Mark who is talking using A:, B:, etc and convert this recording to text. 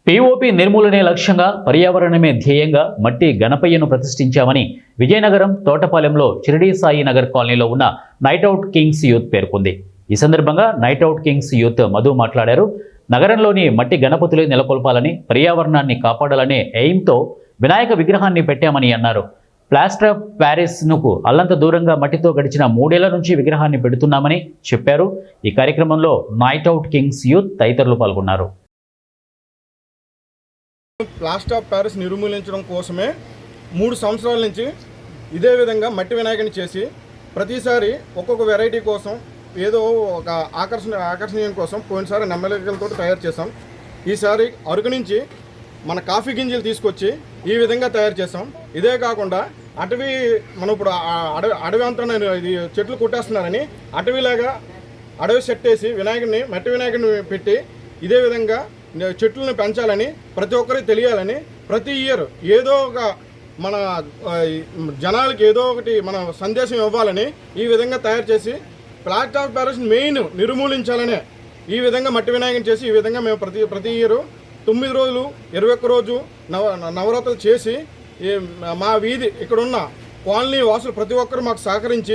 A: POP నిర్మూలనే లక్ష్యంగా పర్యావరణమే ధ్యేయంగా మట్టి గణపయ్యను ప్రతిష్ఠించామని విజయనగరం తోటపాలెంలో షిరిడీ సాయి నగర్ కాలనీలో ఉన్న నైట్అవుట్ కింగ్స్ యూత్ పేర్కొంది. ఈ సందర్భంగా నైట్అవుట్ కింగ్స్ యూత్ మధు మాట్లాడారు. నగరంలోని మట్టి గణపతులు నెలకొల్పాలని, పర్యావరణాన్ని కాపాడాలనే ఎయిమ్తో వినాయక విగ్రహాన్ని పెట్టామని అన్నారు. ప్లాస్టర్ ఆఫ్ ప్యారిస్కు అల్లంత దూరంగా మట్టితో గడిచిన 3 ఏళ్ల నుంచి విగ్రహాన్ని పెడుతున్నామని చెప్పారు. ఈ కార్యక్రమంలో నైట్అవుట్ కింగ్స్ యూత్ తదితరులు పాల్గొన్నారు.
B: ప్లాస్టర్ ఆఫ్ ప్యారిస్ నిర్మూలించడం కోసమే 3 సంవత్సరాల నుంచి ఇదే విధంగా మట్టి వినాయకుని చేసి ప్రతిసారి ఒక్కొక్క వెరైటీ కోసం ఏదో ఒక ఆకర్షణీయం కోసం పోయినసారి నెమ్మలికలతో తయారు చేసాం. ఈసారి అరకు నుంచి మన కాఫీ గింజలు తీసుకొచ్చి ఈ విధంగా తయారు చేసాం. ఇదే కాకుండా అటవీ మనం ఇప్పుడు అడవి అంతా ఇది చెట్లు కొట్టేస్తున్నారని అడవి సెట్ వేసి మట్టి వినాయకుడిని పెట్టి ఇదే విధంగా చెట్లను పెంచాలని ప్రతి ఒక్కరికి తెలియాలని ప్రతి ఇయర్ ఏదో ఒక మన జనాలకి ఏదో ఒకటి మన సందేశం ఇవ్వాలని ఈ విధంగా తయారు చేసి ప్లాస్టర్ ఆఫ్ ప్యారిస్ మెయిన్ నిర్మూలించాలనే ఈ విధంగా మట్టి వినాయకుని చేసి ఈ విధంగా మేము ప్రతి ఇయర్ 9 రోజులు 21 రోజు నవరాత్రులు చేసి మా వీధి ఇక్కడున్న కాలనీ వాసులు ప్రతి ఒక్కరు మాకు సహకరించి